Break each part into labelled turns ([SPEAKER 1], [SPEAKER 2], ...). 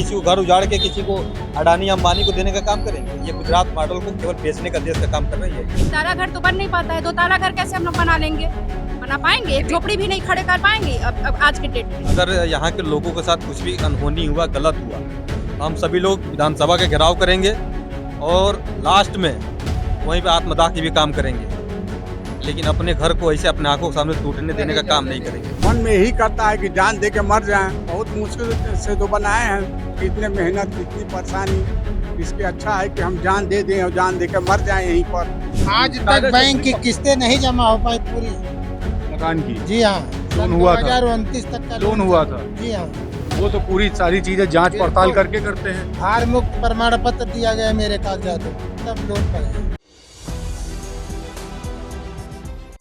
[SPEAKER 1] किसी को घर उजाड़ के किसी को अडानी अंबानी को देने का काम करेंगे। ये गुजरात मॉडल को केवल बेचने का देश का काम कर रही है।
[SPEAKER 2] ताला घर तो बन नहीं पाता है, 2 ताला घर कैसे हम लोग बना लेंगे? बना पाएंगे? एक झोपड़ी भी नहीं खड़े कर पाएंगे अब आज के डेट में।
[SPEAKER 1] अगर यहाँ के लोगों के साथ कुछ भी अनहोनी हुआ, गलत हुआ, हम सभी लोग विधानसभा के घेराव करेंगे और लास्ट में वहीं पे आत्मदाह की भी काम करेंगे, लेकिन अपने घर को ऐसे अपने आंखों के सामने टूटने देने का काम नहीं करेंगे।
[SPEAKER 3] मन में यही करता है कि जान दे के मर जाएं। बहुत मुश्किल से तो बनाए हैं, इतने मेहनत इतनी परेशानी, इसके अच्छा है कि हम जान दे दें और जान दे के मर जाएं यहीं पर।
[SPEAKER 4] आज तक बैंक की किस्तें नहीं जमा हो पाई पूरी
[SPEAKER 5] मकान की।
[SPEAKER 4] जी हाँ,
[SPEAKER 5] लोन हुआ था।
[SPEAKER 4] 2029 तक का
[SPEAKER 5] लोन हुआ था।
[SPEAKER 4] जी हाँ,
[SPEAKER 5] वो तो पूरी सारी चीजें जांच पड़ताल करके करते हैं।
[SPEAKER 4] हार मुक्त प्रमाण पत्र दिया गया मेरे कागजातों, तब लोन पर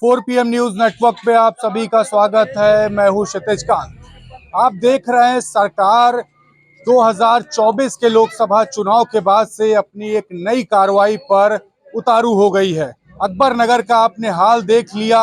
[SPEAKER 5] 4 PM न्यूज नेटवर्क पे आप सभी का स्वागत है। मैं हूं क्षितिज कांत। आप देख रहे हैं सरकार 2024 के लोकसभा चुनाव के बाद से अपनी एक नई कार्रवाई पर उतारू हो गई है। अकबर नगर का आपने हाल देख लिया,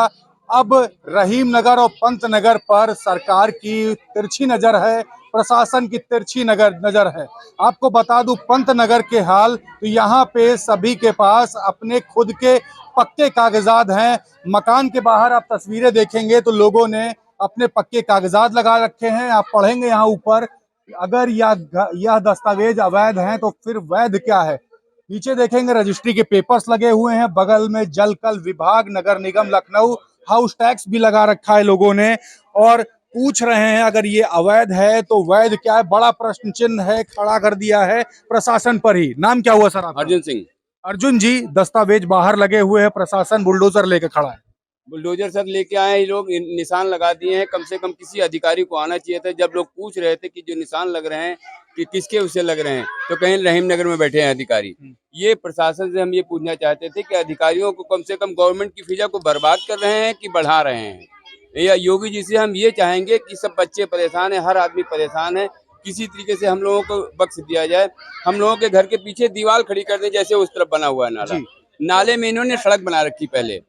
[SPEAKER 5] अब रहीम नगर और पंत नगर पर सरकार की तिरछी नजर है, प्रशासन की तिरछी नजर है। आपको बता दूं पंत नगर के हाल, तो यहाँ पे सभी के पास अपने खुद के पक्के कागजात हैं। मकान के बाहर आप तस्वीरें देखेंगे तो लोगों ने अपने पक्के कागजात लगा रखे हैं। आप पढ़ेंगे यहाँ ऊपर, अगर यह दस्तावेज अवैध हैं तो फिर वैध क्या है। नीचे देखेंगे रजिस्ट्री के पेपर्स लगे हुए हैं, बगल में जल कल विभाग, नगर निगम लखनऊ, हाउस टैक्स भी लगा रखा है लोगों ने, और पूछ रहे हैं अगर ये अवैध है तो वैध क्या है। बड़ा प्रश्न चिन्ह है खड़ा कर दिया है प्रशासन पर ही। नाम क्या हुआ सर आपका?
[SPEAKER 6] अर्जुन सिंह।
[SPEAKER 5] अर्जुन जी, दस्तावेज बाहर लगे हुए हैं, प्रशासन बुलडोजर लेके खड़ा है।
[SPEAKER 6] बुलडोजर सर लेके आए, ये लोग निशान लगा दिए हैं। कम से कम किसी अधिकारी को आना चाहिए था। जब लोग पूछ रहे थे कि जो निशान लग रहे हैं कि किसके उसे लग रहे हैं, तो कहीं रहीम नगर में बैठे हैं अधिकारी। ये प्रशासन से हम ये पूछना चाहते थे कि अधिकारियों को कम से कम गवर्नमेंट की फिजा को बर्बाद कर रहे हैं कि बढ़ा रहे हैं। या योगी जी से हम ये चाहेंगे कि सब बच्चे परेशान है, हर आदमी परेशान है, किसी तरीके से हम लोगों को बख्श दिया जाए। हम लोगों के घर के पीछे दीवार खड़ी कर दे, जैसे उस तरफ बना हुआ है नाला। नाले में इन्होंने सड़क बना रखी पहले,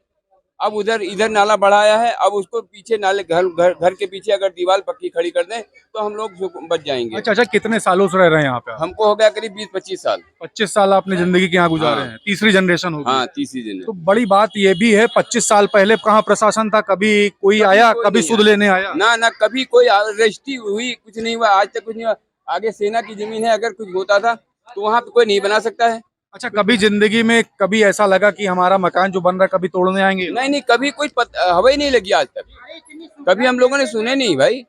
[SPEAKER 6] अब इधर नाला बढ़ाया है। अब उसको पीछे नाले घर के पीछे अगर दीवार पक्की खड़ी कर दें तो हम लोग बच जाएंगे।
[SPEAKER 5] अच्छा, कितने सालों से रह रहे हैं यहाँ पे?
[SPEAKER 6] हमको हो गया करीब 20-25 साल।
[SPEAKER 5] 25 साल आपने जिंदगी के यहाँ गुजारे हैं। तीसरी जनरेशन होगी।
[SPEAKER 6] हाँ, तीसरी जनरेशन।
[SPEAKER 5] तो बड़ी बात ये भी है, 25 साल पहले कहाँ प्रशासन था? कभी कोई आया, कभी सुध लेने आया?
[SPEAKER 6] ना, कभी कोई रजिस्ट्री हुई, कुछ नहीं हुआ, आज तक कुछ नहीं हुआ। आगे सेना की जमीन है, अगर कुछ होता था तो वहाँ पे कोई नहीं बना सकता है।
[SPEAKER 5] अच्छा, कभी जिंदगी में कभी ऐसा लगा कि हमारा मकान जो बन रहा है कभी तोड़ने आएंगे?
[SPEAKER 6] नहीं, कभी कोई हवा ही नहीं लगी आज तक। कभी हम लोगों ने सुने नहीं भाई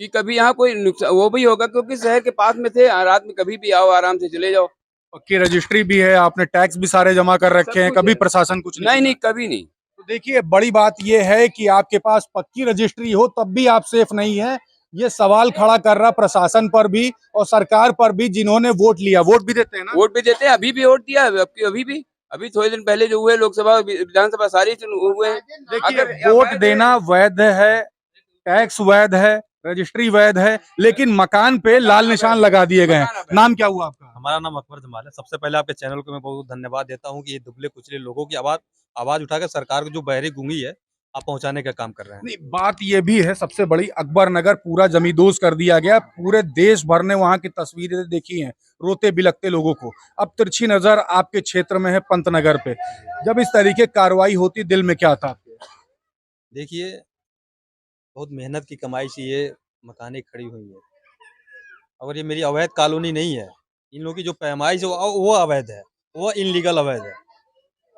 [SPEAKER 6] कि कभी यहाँ कोई नुकसान वो भी होगा, क्योंकि शहर के पास में थे। रात में कभी भी आओ, आराम से चले जाओ।
[SPEAKER 5] पक्की रजिस्ट्री भी है, आपने टैक्स भी सारे जमा कर रखे हैं, कभी प्रशासन कुछ
[SPEAKER 6] नहीं, कभी नहीं।
[SPEAKER 5] तो देखिए, बड़ी बात ये है कि आपके पास पक्की रजिस्ट्री हो तब भी आप सेफ नहीं है। ये सवाल खड़ा कर रहा प्रशासन पर भी और सरकार पर भी, जिन्होंने वोट लिया। वोट भी देते हैं ना?
[SPEAKER 6] वोट भी देते हैं, अभी भी वोट दिया, अभी थोड़े दिन पहले जो हुए लोकसभा विधानसभा सारे हुए हैं।
[SPEAKER 5] देखिए, वोट देना वैध है, टैक्स वैध है, रजिस्ट्री वैध है, लेकिन मकान पे लाल निशान लगा दिए गए हैं। नाम क्या हुआ आपका?
[SPEAKER 1] हमारा नाम अकबर जमाल है। सबसे पहले आपके चैनल को मैं बहुत धन्यवाद देता हूँ कि ये दुबले कुचले लोगों की आवाज उठाकर सरकार को जो बहरी गूंगी है आप पहुंचाने का काम कर रहे हैं।
[SPEAKER 5] नहीं, बात ये भी है सबसे बड़ी, अकबर नगर पूरा जमींदोज कर दिया गया। पूरे देश भर ने वहां की तस्वीरें देखी हैं, रोते बिलखते लोगों को। अब तिरछी नजर आपके क्षेत्र में है पंत नगर पे। जब इस तरीके की कार्रवाई होती, दिल में क्या था आपके?
[SPEAKER 1] देखिए, बहुत मेहनत की कमाई से ये मकानें खड़ी हुई है, और ये मेरी अवैध कॉलोनी नहीं है। इन लोगों की जो पैमाइश है वो अवैध है, वो इनलीगल अवैध है।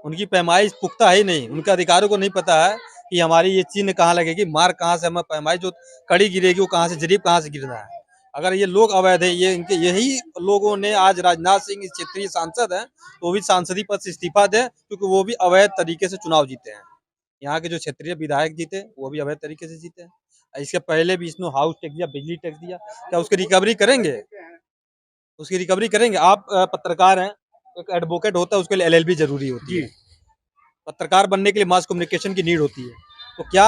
[SPEAKER 1] उनकी पैमाइश पुख्ता है ही नहीं। उनके अधिकारियों को नहीं पता है कि हमारी ये चिन्ह कहाँ लगेगी, मार कहाँ से, हमें पैमाइश जो कड़ी गिरेगी वो कहाँ से, जरीब कहाँ से गिरना है। अगर ये लोग अवैध है, ये इनके यही लोगों ने आज राजनाथ सिंह क्षेत्रीय सांसद हैं तो वो भी सांसदी पद से इस्तीफा दें, क्योंकि वो भी अवैध तरीके से चुनाव जीते हैं। यहाँ के जो क्षेत्रीय विधायक जीते वो भी अवैध तरीके से जीते हैं। इसके पहले भी इसने हाउस टैक्स दिया, बिजली टैक्स दिया, क्या उसकी रिकवरी करेंगे? उसकी रिकवरी करेंगे? आप पत्रकार हैं, एक एडवोकेट होता है, उसके लिए LLB जरूरी होती है। पत्रकार बनने के लिए मास कम्युनिकेशन की नीड होती है। तो क्या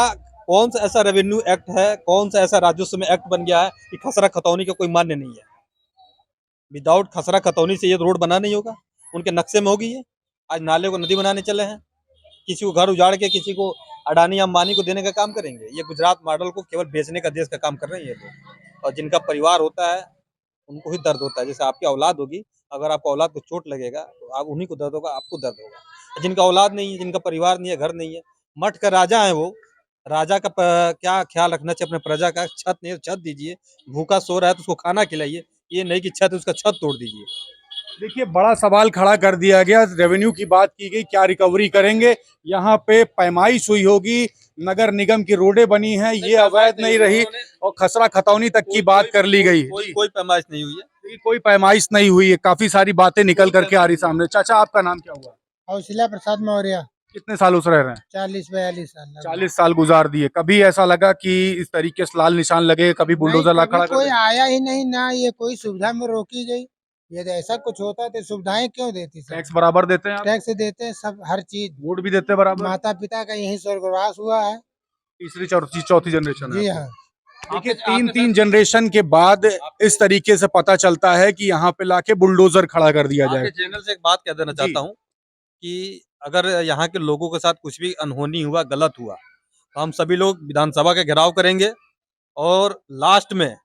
[SPEAKER 1] कौन सा ऐसा रेवेन्यू एक्ट है, कौन सा ऐसा राजस्व में एक्ट बन गया है कि खसरा खतौनी का कोई मान्य नहीं है? विदाउट खसरा खतौनी से ये रोड बना नहीं होगा, उनके नक्शे में होगी। ये आज नाले को नदी बनाने चले हैं, किसी को घर उजाड़ के किसी को अडानी अंबानी को देने का काम करेंगे। ये गुजरात मॉडल को केवल बेचने का देश का काम कर रहे हैं ये लोग, और जिनका परिवार होता है उनको ही दर्द होता है। जैसे आपकी औलाद होगी, अगर आपको औलाद को चोट लगेगा तो आप उन्हीं को दर्द होगा, आपको दर्द होगा। जिनका औलाद नहीं है, जिनका परिवार नहीं है, घर नहीं है, मठ का राजा है वो, राजा का क्या ख्याल रखना चाहिए अपने प्रजा का। छत नहीं है तो छत दीजिए, भूखा सो रहा है तो उसको खाना खिलाइए, ये नहीं कि छत है उसका छत तोड़ दीजिए।
[SPEAKER 5] देखिए, बड़ा सवाल खड़ा कर दिया गया। रेवेन्यू की बात की गई, क्या रिकवरी करेंगे? यहाँ पे पैमाइश हुई होगी, नगर निगम की रोडें बनी हैं, ये अवैध नहीं रही, और खसरा खतौनी तक की बात कर ली गई।
[SPEAKER 1] कोई पैमाइश नहीं हुई है।
[SPEAKER 5] देखिए, कोई पैमाइश नहीं हुई है, काफी सारी बातें निकल करके आ रही सामने। चाचा, आपका नाम क्या हुआ?
[SPEAKER 4] हौसला प्रसाद मौर्य,
[SPEAKER 5] कितने सालों से रह रहे हैं?
[SPEAKER 4] 40-42 साल लगा।
[SPEAKER 5] 40 साल गुजार दिए। कभी ऐसा लगा कि इस तरीके से लाल निशान लगे, कभी बुलडोजर ला
[SPEAKER 4] नहीं,
[SPEAKER 5] खड़ा
[SPEAKER 4] कभी
[SPEAKER 5] कर
[SPEAKER 4] कोई
[SPEAKER 5] दिया?
[SPEAKER 4] आया ही नहीं, ना ये कोई सुविधा में रोकी गई। यदि ऐसा कुछ होता तो सुविधाएं क्यों देती सब?
[SPEAKER 5] टैक्स बराबर देते हैं आप?
[SPEAKER 4] टैक्स देते हैं सब, हर चीज।
[SPEAKER 5] वोट भी देते हैं बराबर?
[SPEAKER 4] माता पिता का यही स्वर्गवास हुआ है।
[SPEAKER 5] तीसरी चौथी जनरेशन
[SPEAKER 4] जी
[SPEAKER 5] है।
[SPEAKER 4] हाँ।
[SPEAKER 5] देखिए, तीन जनरेशन के बाद इस तरीके से पता चलता है कि यहाँ पे लाके बुलडोजर खड़ा कर दिया
[SPEAKER 1] आपके
[SPEAKER 5] जाएगा।
[SPEAKER 1] चैनल से एक बात कह देना
[SPEAKER 5] जी।
[SPEAKER 1] चाहता हूँ कि अगर यहाँ के लोगों के साथ कुछ भी अनहोनी हुआ, गलत हुआ, तो हम सभी लोग विधानसभा का घेराव करेंगे और लास्ट में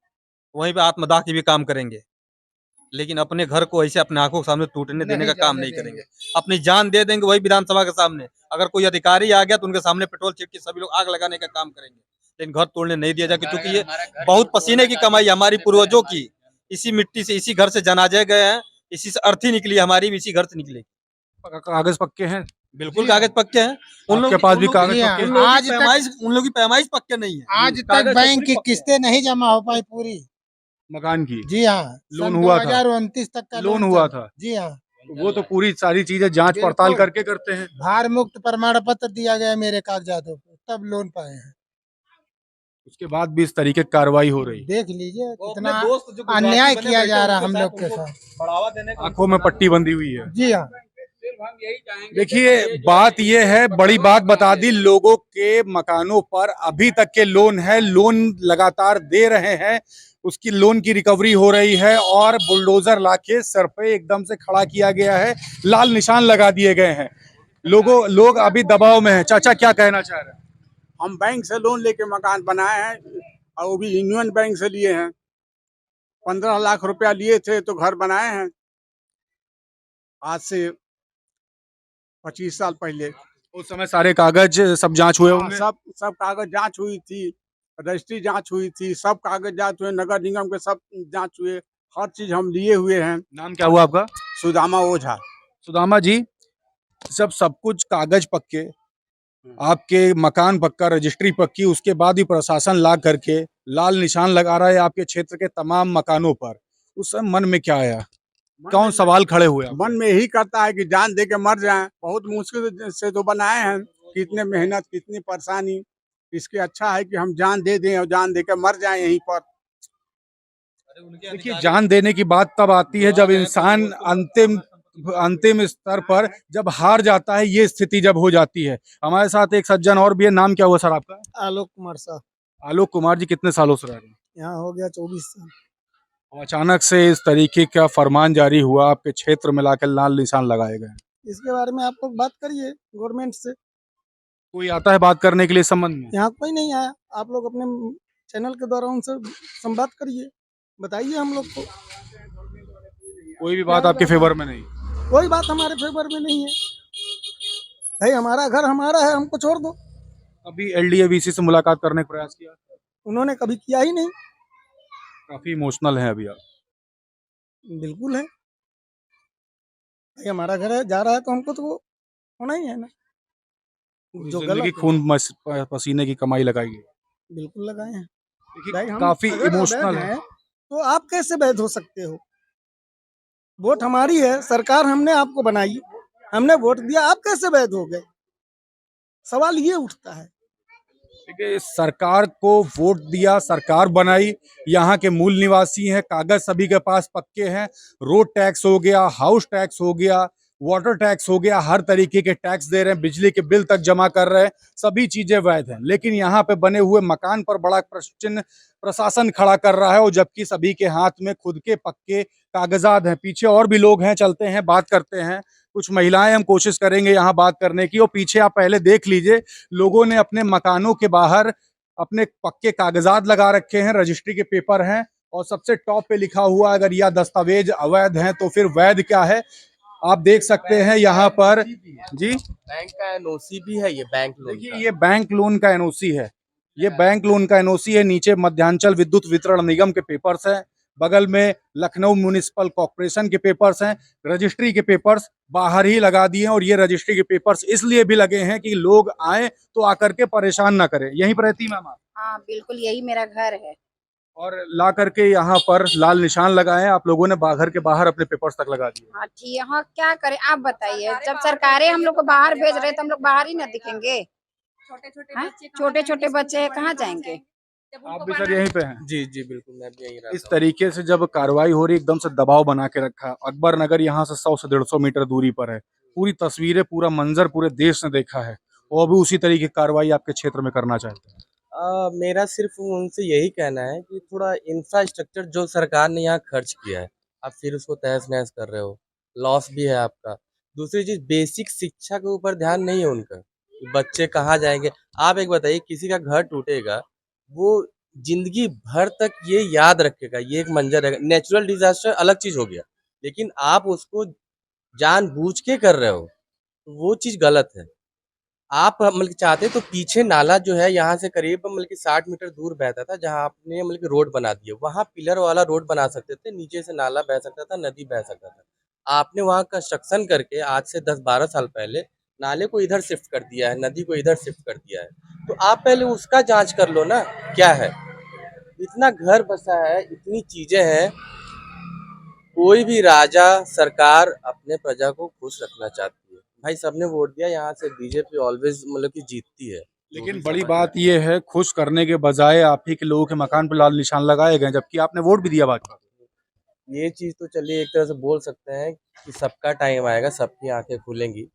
[SPEAKER 1] वहीं पे आत्मदाह की भी काम करेंगे। लेकिन अपने घर को ऐसे अपने आंखों के सामने टूटने देने का काम नहीं करेंगे। अपनी जान दे देंगे वही विधानसभा के सामने। अगर कोई अधिकारी आ गया तो उनके सामने पेट्रोल छिड़क के सभी लोग आग लगाने का काम करेंगे, लेकिन घर तोड़ने नहीं दिया जाएगा, क्योंकि ये बहुत पसीने की कमाई है हमारी पूर्वजों की। इसी मिट्टी से, इसी घर से जनाजे गए हैं, इसी से अर्थी निकली, हमारी भी इसी घर से निकली।
[SPEAKER 5] कागज पक्के हैं?
[SPEAKER 1] बिल्कुल कागज पक्के हैं।
[SPEAKER 5] आपके पास भी कागज
[SPEAKER 4] जी हाँ।
[SPEAKER 5] पक्के हैं?
[SPEAKER 1] उन लोगों की पैमाइश पक्के नहीं है।
[SPEAKER 4] आज तक बैंक की किस्तें नहीं जमा हो पाई पूरी।
[SPEAKER 5] मकान की
[SPEAKER 4] जी हाँ।
[SPEAKER 5] लोन हुआ था?
[SPEAKER 4] 2029 तक का
[SPEAKER 5] लोन हुआ था?
[SPEAKER 4] जी हाँ।
[SPEAKER 5] वो तो पूरी सारी चीजें जांच पड़ताल
[SPEAKER 4] बिल्कुल।
[SPEAKER 5] करके करते हैं।
[SPEAKER 4] भार मुक्त प्रमाण पत्र दिया गया मेरे कागजातों पे, तब लोन पाए हैं।
[SPEAKER 5] उसके बाद भी इस तरीके की कार्रवाई हो रही है।
[SPEAKER 4] देख लीजिए
[SPEAKER 1] वो
[SPEAKER 4] कितना
[SPEAKER 1] अपने दोस्त जो गुजराती
[SPEAKER 4] अन्याय
[SPEAKER 1] बने
[SPEAKER 4] किया
[SPEAKER 1] बैठे
[SPEAKER 4] जा रहा
[SPEAKER 1] उनके
[SPEAKER 4] हम
[SPEAKER 1] साथ
[SPEAKER 4] लोग के
[SPEAKER 1] उनको
[SPEAKER 4] साथ।
[SPEAKER 1] बढ़ावा देने का
[SPEAKER 5] आंखों में पट्टी बंधी हुई है।
[SPEAKER 4] जी हाँ।
[SPEAKER 5] देखिए, बात ये है, बड़ी बात बता दी, लोगों के मकानों पर अभी तक के लोन है, लोन लगातार दे रहे हैं, उसकी लोन की रिकवरी हो रही है, और बुलडोजर लाके सर पे एकदम से खड़ा किया गया है, लाल निशान लगा दिए गए हैं। लोग अभी दबाव में हैं। चाचा, क्या कहना चाह रहे हैं?
[SPEAKER 3] हम बैंक से लोन लेके मकान बनाए हैं, और वो भी यूनियन बैंक से लिए हैं। 15 लाख रुपया लिए थे तो घर बनाए हैं, आज से 25 साल पहले।
[SPEAKER 5] उस समय सारे कागज सब जांच हुए
[SPEAKER 3] हाँ,
[SPEAKER 5] होंगे?
[SPEAKER 3] सब कागज जांच हुई थी, रजिस्ट्री जांच हुई थी, सब कागज जांच हुए, नगर निगम के सब जांच हुए, हर चीज हम लिए हुए हैं।
[SPEAKER 5] नाम क्या हुआ आपका?
[SPEAKER 3] सुदामा ओझा।
[SPEAKER 5] सुदामा जी, जब सब कुछ कागज पक्के, आपके मकान पक्का, रजिस्ट्री पक्की, उसके बाद भी प्रशासन ला करके लाल निशान लगा रहा है आपके क्षेत्र के तमाम मकानों पर, उस समय मन में क्या आया? कौन सवाल खड़े हुए आपके?
[SPEAKER 3] मन में यही करता है कि जान दे के मर जाएं। बहुत मुश्किल से तो बनाए हैं, कितने मेहनत, कितनी परेशानी। इसके अच्छा है कि हम जान दे दें और जान दे के मर जाएं यहीं पर।
[SPEAKER 5] देखिए, जान देने की बात तब आती है जब इंसान अंतिम स्तर पर जब हार जाता है, ये स्थिति जब हो जाती है। हमारे साथ एक सज्जन और भी है। नाम क्या हुआ सर आपका?
[SPEAKER 4] आलोक कुमार साहब,
[SPEAKER 5] आलोक कुमार जी, कितने सालों से रह रहे हैं?
[SPEAKER 4] यहाँ हो गया 24 साल।
[SPEAKER 5] और अचानक से इस तरीके का फरमान जारी हुआ, आपके क्षेत्र में लाकर लाल निशान लगाए गए।
[SPEAKER 4] इसके बारे में आप लोग बात करिए गवर्नमेंट से।
[SPEAKER 5] कोई आता है बात करने के लिए इस संबंध में?
[SPEAKER 4] यहाँ कोई नहीं आया। आप लोग अपने चैनल के द्वारा उनसे संवाद करिए, बताइए हम लोग को।
[SPEAKER 5] कोई भी बात आपके फेवर में नहीं?
[SPEAKER 4] कोई बात हमारे फेवर में नहीं है भाई, हमारा घर हमारा है, हमको छोड़ दो।
[SPEAKER 5] अभी एलडीए-वीसी से मुलाकात करने का प्रयास किया?
[SPEAKER 4] उन्होंने कभी किया ही नहीं।
[SPEAKER 5] काफी इमोशनल है अभी आप।
[SPEAKER 4] बिल्कुल है भाई, हमारा घर है, जा रहा है तो हमको तो होना ही है ना। जो
[SPEAKER 5] जिंदगी
[SPEAKER 4] गलत है,
[SPEAKER 5] खून पसीने की कमाई लगाई है।
[SPEAKER 4] बिल्कुल लगाए हैं
[SPEAKER 5] देखिए,
[SPEAKER 4] भाई। हम
[SPEAKER 5] काफी
[SPEAKER 4] अगर
[SPEAKER 5] इमोशनल
[SPEAKER 4] अवैध
[SPEAKER 5] है।
[SPEAKER 4] हैं, तो आप कैसे वैध हो सकते हो? वोट हमारी है, सरकार हमने आपको बनाई, हमने वोट दिया, आप कैसे वैध हो गए? सवाल ये उठता है।
[SPEAKER 5] देखिए, सरकार को वोट दिया, सरकार बनाई, यहाँ के मूल निवासी हैं, कागज सभी के पास पक्के हैं, रोड टैक्स हो गया, हाउस टैक्स हो गया, वाटर टैक्स हो गया, हर तरीके के टैक्स दे रहे हैं, बिजली के बिल तक जमा कर रहे हैं, सभी चीजें वैध हैं। लेकिन यहाँ पे बने हुए मकान पर बड़ा प्रश्न प्रशासन खड़ा कर रहा है, और जबकि सभी के हाथ में खुद के पक्के कागजात हैं। पीछे और भी लोग हैं, चलते हैं, बात करते हैं। कुछ महिलाएं, हम कोशिश करेंगे यहाँ बात करने की। और पीछे आप पहले देख लीजिए, लोगों ने अपने मकानों के बाहर अपने पक्के कागजात लगा रखे हैं, रजिस्ट्री के पेपर हैं, और सबसे टॉप पे लिखा हुआ अगर यह दस्तावेज अवैध हैं तो फिर वैध क्या है। आप देख सकते हैं यहाँ पर जी,
[SPEAKER 7] बैंक का एनओसी भी है, ये बैंक लोन
[SPEAKER 5] देखिए
[SPEAKER 7] का।
[SPEAKER 5] ये बैंक लोन का एनओसी है, ये बैंक लोन का एनओसी है। नीचे मध्यांचल विद्युत वितरण निगम के पेपर्स हैं, बगल में लखनऊ म्युनिसिपल कॉर्पोरेशन के पेपर्स हैं। रजिस्ट्री के पेपर्स बाहर ही लगा दिए हैं और ये रजिस्ट्री के पेपर्स इसलिए भी लगे हैं कि लोग आए तो आकर के परेशान ना करें। यहीं पर रहती मैम आप?
[SPEAKER 2] हाँ बिल्कुल, यही मेरा घर है।
[SPEAKER 5] और ला करके यहाँ पर लाल निशान लगाए हैं आप लोगों ने, घर के बाहर अपने पेपर्स तक लगा दिए।
[SPEAKER 2] हाँ ठीक है, हाँ क्या करें आप बताइए, जब सरकारें हम लोग को बाहर भेज रहे तो हम लोग बाहर ही ना दिखेंगे। छोटे छोटे बच्चे कहाँ जाएंगे।
[SPEAKER 5] आप भी सर यहीं पे हैं?
[SPEAKER 7] जी जी बिल्कुल, मैं भी यहीं रहता
[SPEAKER 5] इस तरीके से जब कार्रवाई हो रही एकदम से दबाव बना के रखा। अकबर नगर यहाँ से 100 से 150 मीटर दूरी पर है। पूरी तस्वीरें, पूरा मंजर पूरे देश ने देखा है और भी उसी तरीके की कार्रवाई आपके क्षेत्र में करना चाहते हैं।
[SPEAKER 7] मेरा सिर्फ उनसे यही कहना है कि थोड़ा इंफ्रास्ट्रक्चर जो सरकार ने यहाँ खर्च किया है, आप फिर उसको तहस नहस कर रहे हो, लॉस भी है आपका। दूसरी चीज, बेसिक शिक्षा के ऊपर ध्यान नहीं है उनका, कि बच्चे कहाँ जाएंगे। आप एक बताइए, किसी का घर टूटेगा वो जिंदगी भर तक ये याद रखेगा, ये एक मंजर है। नेचुरल डिजास्टर अलग चीज हो गया, लेकिन आप उसको जानबूझ के कर रहे हो, तो वो चीज गलत है। आप मतलब चाहते तो पीछे नाला जो है यहाँ से करीब मतलब कि 60 मीटर दूर बहता था, जहाँ आपने मतलब कि रोड बना दिया, वहाँ पिलर वाला रोड बना सकते थे, नीचे से नाला बह सकता था, नदी बह सकता था। आपने वहाँ कंस्ट्रक्शन करके आज से 10-12 साल पहले नाले को इधर शिफ्ट कर दिया है, नदी को इधर शिफ्ट कर दिया है। तो आप पहले उसका जांच कर लो ना, क्या है। इतना घर बसा है, इतनी चीजें हैं। कोई भी राजा सरकार अपने प्रजा को खुश रखना चाहती है। भाई सबने वोट दिया, यहाँ से बीजेपी ऑलवेज मतलब कि जीतती है।
[SPEAKER 5] लेकिन बड़ी बात यह है, खुश करने के बजाय आप ही के लोगों के मकान पर लाल निशान लगाए गए, जबकि आपने वोट भी दिया भाजपा को।
[SPEAKER 7] ये चीज तो चलिए एक तरह से बोल सकते हैं कि सबका टाइम आएगा, सबकी आंखें खुलेंगी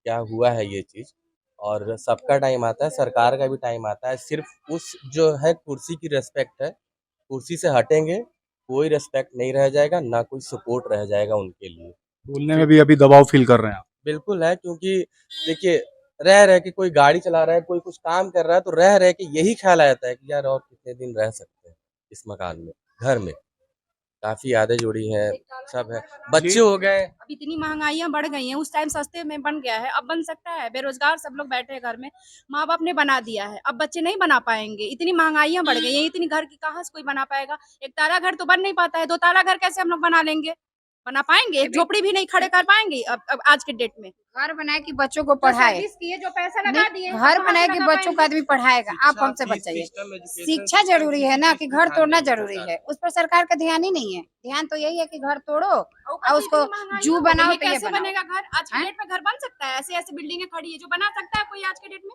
[SPEAKER 7] क्या हुआ है ये चीज। और सबका टाइम आता है, सरकार का भी टाइम आता है। सिर्फ उस जो है कुर्सी की रेस्पेक्ट है, कुर्सी से हटेंगे कोई रेस्पेक्ट नहीं रह जाएगा, ना कोई सपोर्ट रह जाएगा उनके लिए।
[SPEAKER 5] बोलने में भी अभी दबाव फील कर रहे हैं आप?
[SPEAKER 7] बिल्कुल है, क्योंकि देखिए रह के कोई गाड़ी चला रहा है, कोई कुछ काम कर रहा है, तो रह के यही ख्याल आता है कि यार और कितने दिन रह सकते हैं इस मकान में, घर में। काफी यादें जुड़ी हैं, सब है, बच्चे हो गए।
[SPEAKER 2] अब इतनी महंगाइयाँ बढ़ गई हैं, उस टाइम सस्ते में बन गया है, अब बन सकता है। बेरोजगार सब लोग बैठे हैं घर में, माँ बाप ने बना दिया है, अब बच्चे नहीं बना पाएंगे। इतनी महंगाइयाँ बढ़ गई हैं, इतनी घर की कहाँ से कोई बना पाएगा। एक ताला घर तो बन नहीं पाता है, 2 ताला घर कैसे हम लोग बना लेंगे, बना पाएंगे। एक झोपड़ी भी नहीं खड़े कर पाएंगे अब आज के डेट में।
[SPEAKER 8] घर बनाए कि बच्चों को पढ़ाए,
[SPEAKER 2] जो पैसा लगा दिए,
[SPEAKER 8] घर बनाए कि बच्चों को आदमी पढ़ाएगा। आप हमसे बताइए, शिक्षा जरूरी है ना कि घर तोड़ना जरूरी है। उस पर सरकार का ध्यान ही नहीं है। ध्यान तो यही है कि घर तोड़ो और उसको जू बनाओ, तो ये
[SPEAKER 2] कैसे
[SPEAKER 8] बनाओ।
[SPEAKER 2] बनेगा घर आज के डेट में। घर बन सकता है, ऐसे ऐसे बिल्डिंगें खड़ी है जो बना सकता है कोई आज के डेट में।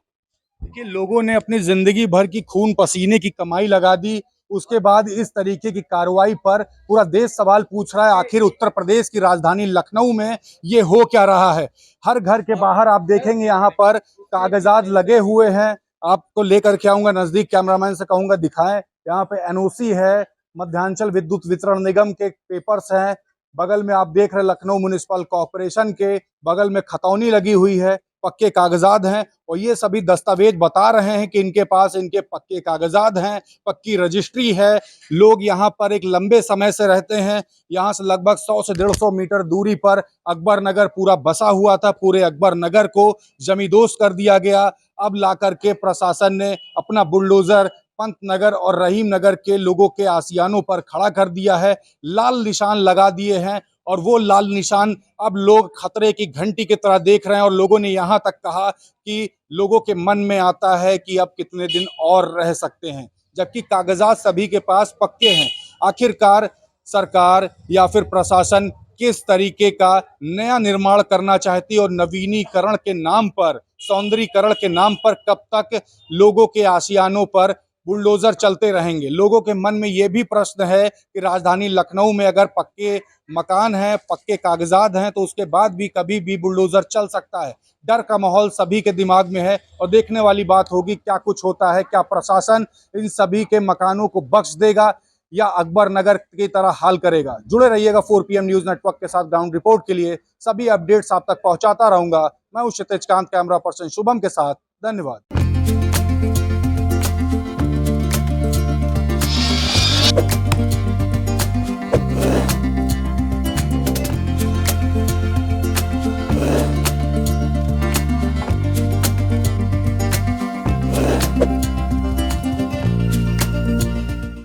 [SPEAKER 5] देखिए, लोगों ने अपनी जिंदगी भर की खून पसीने की कमाई लगा दी, उसके बाद इस तरीके की कार्रवाई पर पूरा देश सवाल पूछ रहा है, आखिर उत्तर प्रदेश की राजधानी लखनऊ में ये हो क्या रहा है। हर घर के बाहर आप देखेंगे यहाँ पर कागजात लगे हुए हैं। आपको लेकर के आऊंगा नजदीक, कैमरामैन से कहूंगा दिखाएं। यहाँ पे एनओसी है, मध्यांचल विद्युत वितरण निगम के पेपर्स हैं, बगल में आप देख रहे लखनऊ म्युनिसिपल कॉर्पोरेशन के, बगल में खतौनी लगी हुई है, पक्के कागजात हैं। और ये सभी दस्तावेज बता रहे हैं कि इनके पास इनके पक्के कागजात हैं, पक्की रजिस्ट्री है। लोग यहाँ पर एक लंबे समय से रहते हैं। यहाँ से लगभग 100 से 150 मीटर दूरी पर अकबर नगर पूरा बसा हुआ था। पूरे अकबर नगर को जमींदोज कर दिया गया। अब लाकर के प्रशासन ने अपना बुलडोजर पंत नगर और रहीम नगर के लोगों के आसियानों पर खड़ा कर दिया है, लाल निशान लगा दिए हैं। और वो लाल निशान अब लोग खतरे की घंटी की तरह देख रहे हैं। और लोगों ने यहाँ तक कहा कि लोगों के मन में आता है कि अब कितने दिन और रह सकते हैं, जबकि कागजात सभी के पास पक्के हैं। आखिरकार सरकार या फिर प्रशासन किस तरीके का नया निर्माण करना चाहती है और नवीनीकरण के नाम पर, सौंदर्यीकरण के नाम पर कब तक लोगों के आशियानों पर बुलडोजर चलते रहेंगे। लोगों के मन में ये भी प्रश्न है कि राजधानी लखनऊ में अगर पक्के मकान हैं, पक्के कागजात हैं, तो उसके बाद भी कभी भी बुलडोजर चल सकता है। डर का माहौल सभी के दिमाग में है और देखने वाली बात होगी क्या कुछ होता है। क्या प्रशासन इन सभी के मकानों को बख्श देगा या अकबर नगर की तरह हाल करेगा। जुड़े रहिएगा 4 PM न्यूज नेटवर्क के साथ। ग्राउंड रिपोर्ट के लिए सभी अपडेट्स आप तक पहुंचाता रहूंगा। मैं हूं क्षितिज कांत, कैमरा पर्सन शुभम के साथ। धन्यवाद।